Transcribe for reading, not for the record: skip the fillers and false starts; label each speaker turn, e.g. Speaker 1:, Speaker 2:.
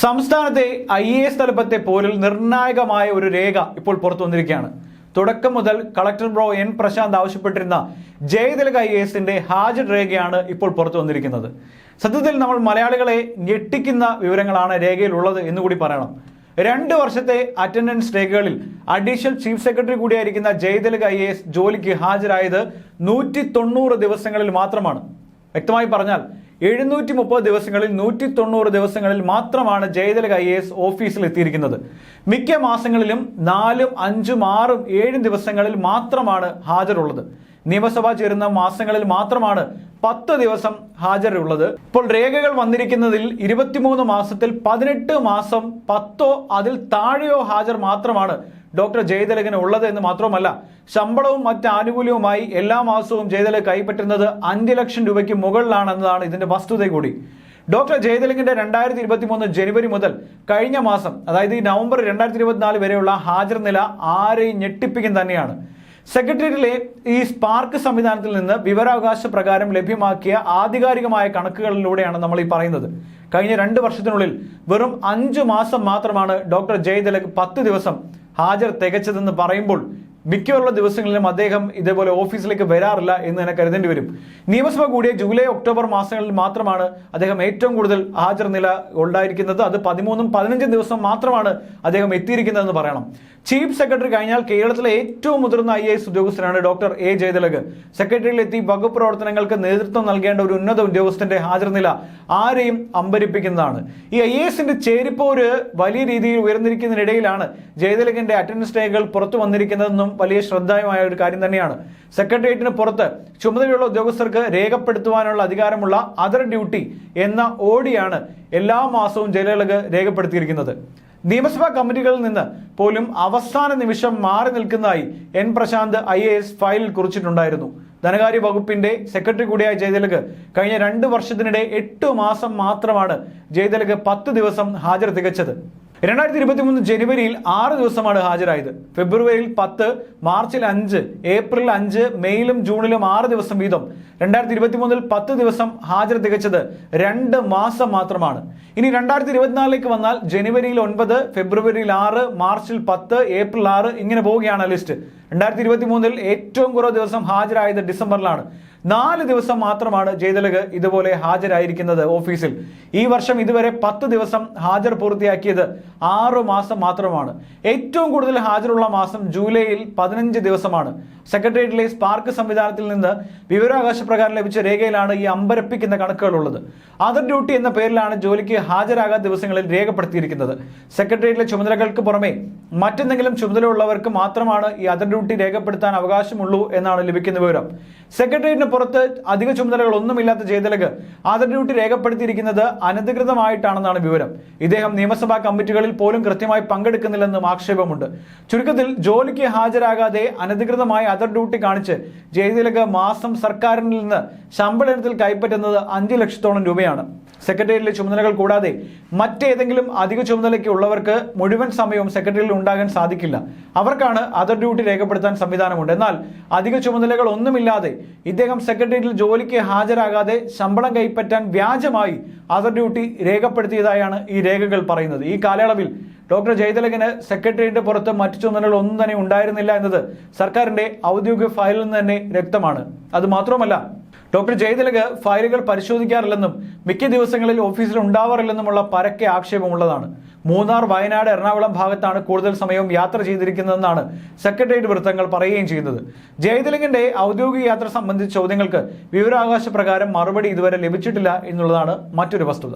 Speaker 1: സംസ്ഥാനത്തെ IAS തലപ്പത്തെ പോരിൽ നിർണായകമായ ഒരു രേഖ ഇപ്പോൾ പുറത്തു വന്നിരിക്കുകയാണ്. തുടക്കം മുതൽ കളക്ടർ ബ്രോ N പ്രശാന്ത് ആവശ്യപ്പെട്ടിരുന്ന ജയതിലക IASന്റെ ഹാജർ രേഖയാണ് ഇപ്പോൾ പുറത്തു വന്നിരിക്കുന്നത്. സത്യത്തിൽ നമ്മൾ മലയാളികളെ ഞെട്ടിക്കുന്ന വിവരങ്ങളാണ് രേഖയിലുള്ളത് എന്നുകൂടി പറയണം. 2 വർഷത്തെ അറ്റൻഡൻസ് രേഖകളിൽ അഡീഷണൽ ചീഫ് സെക്രട്ടറി കൂടിയായിരിക്കുന്ന ജയതിലക IAS ജോലിക്ക് ഹാജരായത് 190 ദിവസങ്ങളിൽ മാത്രമാണ്. വ്യക്തമായി പറഞ്ഞാൽ 730 ദിവസങ്ങളിൽ 190 ദിവസങ്ങളിൽ മാത്രമാണ് ജയതിലക IAS ഓഫീസിൽ എത്തിയിരിക്കുന്നത്. മിക്ക മാസങ്ങളിലും 4, 5, 6, 7 ദിവസങ്ങളിൽ മാത്രമാണ് ഹാജരുള്ളത്. നിയമസഭ ചേരുന്ന മാസങ്ങളിൽ മാത്രമാണ് 10 ദിവസം ഹാജരുള്ളത്. ഇപ്പോൾ രേഖകൾ വന്നിരിക്കുന്നതിൽ 23 മാസത്തിൽ 18 മാസം 10 അതിൽ താഴെയോ ഹാജർ മാത്രമാണ് ഡോക്ടർ ജയതിലകന് ഉള്ളത് എന്ന് മാത്രമല്ല, ശമ്പളവും മറ്റ് ആനുകൂല്യവുമായി എല്ലാ മാസവും ജയതിലക കൈപ്പറ്റുന്നത് 5 ലക്ഷം രൂപയ്ക്ക് മുകളിലാണെന്നതാണ് ഇതിന്റെ വസ്തുത കൂടി. ഡോക്ടർ ജയതിലകന്റെ 2023 ജനുവരി മുതൽ കഴിഞ്ഞ മാസം, അതായത് ഈ നവംബർ 2024 വരെയുള്ള ഹാജർ നില ആരെയും ഞെട്ടിപ്പിക്കും തന്നെയാണ്. സെക്രട്ടേറിയറ്റിലെ ഈ സ്പാർക്ക് സംവിധാനത്തിൽ നിന്ന് വിവരാവകാശ പ്രകാരം ലഭ്യമാക്കിയ ആധികാരികമായ കണക്കുകളിലൂടെയാണ് നമ്മൾ ഈ പറയുന്നത്. കഴിഞ്ഞ 2 വർഷത്തിനുള്ളിൽ വെറും 5 മാസം മാത്രമാണ് ഡോക്ടർ ജയതിലക് 10 ദിവസം ഹാജർ തികച്ചതെന്ന് പറയുമ്പോൾ മിക്കവരുള്ള ദിവസങ്ങളിലും അദ്ദേഹം ഇതേപോലെ ഓഫീസിലേക്ക് വരാറില്ല എന്ന് തന്നെ കരുതേണ്ടി വരും. നിയമസഭ കൂടിയ ജൂലൈ, ഒക്ടോബർ മാസങ്ങളിൽ മാത്രമാണ് അദ്ദേഹം ഏറ്റവും കൂടുതൽ ഹാജർ നില ഉണ്ടായിരിക്കുന്നത്. അത് 13, 15 ദിവസം മാത്രമാണ് അദ്ദേഹം എത്തിയിരിക്കുന്നതെന്ന് പറയണം. ചീഫ് സെക്രട്ടറി കഴിഞ്ഞാൽ കേരളത്തിലെ ഏറ്റവും മുതിർന്ന IAS ഉദ്യോഗസ്ഥനാണ് ഡോക്ടർ A ജയതിലക്. സെക്രട്ടറിയിലെത്തി വകുപ്പ് പ്രവർത്തനങ്ങൾക്ക് നേതൃത്വം നൽകേണ്ട ഒരു ഉന്നത ഉദ്യോഗസ്ഥന്റെ ഹാജർ നില ആരെയും അമ്പരിപ്പിക്കുന്നതാണ്. ഈ IASന്റെ ചേരിപ്പോര് വലിയ രീതിയിൽ ഉയർന്നിരിക്കുന്നതിനിടയിലാണ് ജയതിലകിന്റെ അറ്റൻഡൻസ് രേഖകൾ പുറത്തു വന്നിരിക്കുന്നതെന്നും വലിയ ശ്രദ്ധേയമായ ഒരു കാര്യം തന്നെയാണ്. സെക്രട്ടേറിയറ്റിന് പുറത്ത് ചുമതലയുള്ള ഉദ്യോഗസ്ഥർക്ക് രേഖപ്പെടുത്തുവാനുള്ള അധികാരമുള്ള അതർ ഡ്യൂട്ടി എന്ന ഓഡിയാണ് എല്ലാ മാസവും ജയതിലക് രേഖപ്പെടുത്തിയിരിക്കുന്നത്. നിയമസഭാ കമ്മിറ്റികളിൽ നിന്ന് പോലും അവസാന നിമിഷം മാറി നിൽക്കുന്നതായി N പ്രശാന്ത് IAS ഫയലിൽ കുറിച്ചിട്ടുണ്ടായിരുന്നു. ധനകാര്യ വകുപ്പിന്റെ സെക്രട്ടറി കൂടിയായ ജയതിലക് കഴിഞ്ഞ 2 വർഷത്തിനിടെ 8 മാസം മാത്രമാണ് ജയതിലക് 10 ദിവസം ഹാജർ തികച്ചത്. 2023 ജനുവരിയിൽ 6 ദിവസമാണ് ഹാജരായത്. ഫെബ്രുവരിയിൽ 10, മാർച്ചിൽ 5, ഏപ്രിൽ 5, മെയിലും ജൂണിലും 6 ദിവസം വീതം. 2023 10 ദിവസം ഹാജർ തികച്ചത് 2 മാസം മാത്രമാണ്. ഇനി 2024 വന്നാൽ ജനുവരിയിൽ 9, ഫെബ്രുവരിയിൽ 6, മാർച്ചിൽ 10, ഏപ്രിൽ 6 ഇങ്ങനെ പോവുകയാണ് ലിസ്റ്റ്. 2023 ഏറ്റവും കുറവ് ദിവസം ഹാജരായത് ഡിസംബറിലാണ്. 4 ദിവസം മാത്രമാണ് ജയതിലക് ഇതുപോലെ ഹാജരായിരിക്കുന്നത് ഓഫീസിൽ. ഈ വർഷം ഇതുവരെ 10 ദിവസം ഹാജർ പൂർത്തിയാക്കിയത് 6 മാസം മാത്രമാണ്. ഏറ്റവും കൂടുതൽ ഹാജരുള്ള മാസം ജൂലൈയിൽ 15 ദിവസമാണ്. സെക്രട്ടേറിയറ്റിലെ സ്പാർക്ക് സംവിധാനത്തിൽ നിന്ന് വിവരാവകാശ പ്രകാരം ലഭിച്ച രേഖയിലാണ് ഈ അമ്പരപ്പിക്കുന്ന കണക്കുകളുള്ളത്. അതർ ഡ്യൂട്ടി എന്ന പേരിലാണ് ജോലിക്ക് ഹാജരാകാത്ത ദിവസങ്ങളിൽ രേഖപ്പെടുത്തിയിരിക്കുന്നത്. സെക്രട്ടേറിയറ്റിലെ ചുമതലകൾക്ക് പുറമെ മറ്റെന്തെങ്കിലും ചുമതലയുള്ളവർക്ക് മാത്രമാണ് ഈ അതർ ഡ്യൂട്ടി രേഖപ്പെടുത്താൻ അവകാശമുള്ളൂ എന്നാണ് ലഭിക്കുന്ന വിവരം. സെക്രട്ടേറിയറ്റിന് പുറത്ത് അധിക ചുമതലകൾ ഒന്നുമില്ലാത്ത ജയതിലക് അതർ ഡ്യൂട്ടി രേഖപ്പെടുത്തിയിരിക്കുന്നത് അനധികൃതമായിട്ടാണെന്നാണ് വിവരം. ഇദ്ദേഹം നിയമസഭാ കമ്മിറ്റികളിൽ പോലും കൃത്യമായി പങ്കെടുക്കുന്നില്ലെന്നും ആക്ഷേപമുണ്ട്. ചുരുക്കത്തിൽ ജോലിക്ക് ഹാജരാകാതെ അനധികൃതമായി അതർ ഡ്യൂട്ടി കാണിച്ച് ജയതിലക് മാസം സർക്കാരിൽ നിന്ന് ശമ്പളത്തിൽ കൈപ്പറ്റുന്നത് 5 ലക്ഷത്തോളം രൂപയാണ്. സെക്രട്ടേറിയറ്റിലെ ചുമതലകൾ കൂടാതെ മറ്റേതെങ്കിലും അധിക ചുമതലയ്ക്ക് ഉള്ളവർക്ക് മുഴുവൻ സമയവും സെക്രട്ടറിയിൽ ഉണ്ടാകാൻ സാധിക്കില്ല. അവർക്കാണ് അതർ ഡ്യൂട്ടി രേഖപ്പെടുത്താൻ സംവിധാനമുണ്ട്. എന്നാൽ അധിക ചുമതലകൾ ഒന്നുമില്ലാതെ ഇദ്ദേഹം സെക്രട്ടേറിയറ്റിൽ ജോലിക്ക് ഹാജരാകാതെ ശമ്പളം കൈപ്പറ്റാൻ വ്യാജമായി അതർ ഡ്യൂട്ടി രേഖപ്പെടുത്തിയതായാണ് ഈ രേഖകൾ പറയുന്നത്. ഈ കാലയളവിൽ ഡോക്ടർ ജയതിലകിന് സെക്രട്ടേറിയറ്റിന്റെ പുറത്ത് മറ്റു ചുമതലകൾ ഒന്നും തന്നെ ഉണ്ടായിരുന്നില്ല എന്നത് സർക്കാരിന്റെ ഔദ്യോഗിക ഫയലിൽ നിന്ന് തന്നെ വ്യക്തമാണ്. അത് മാത്രമല്ല, ഡോക്ടർ ജയതിലക് ഫയലുകൾ പരിശോധിക്കാറില്ലെന്നും മിക്ക ദിവസങ്ങളിൽ ഓഫീസിൽ ഉണ്ടാവാറില്ലെന്നുമുള്ള പരക്കെ ആക്ഷേപമുള്ളതാണ്. മൂന്നാർ, വയനാട്, എറണാകുളം ഭാഗത്താണ് കൂടുതൽ സമയവും യാത്ര ചെയ്തിരിക്കുന്നതെന്നാണ് സെക്രട്ടേറിയറ്റ് വൃത്തങ്ങൾ പറയുകയും ചെയ്യുന്നത്. ജയതിലകിന്റെ ഔദ്യോഗിക യാത്ര സംബന്ധിച്ച ചോദ്യങ്ങൾക്ക് വിവരാവകാശ പ്രകാരം മറുപടി ഇതുവരെ ലഭിച്ചിട്ടില്ല എന്നുള്ളതാണ് മറ്റൊരു വസ്തുത.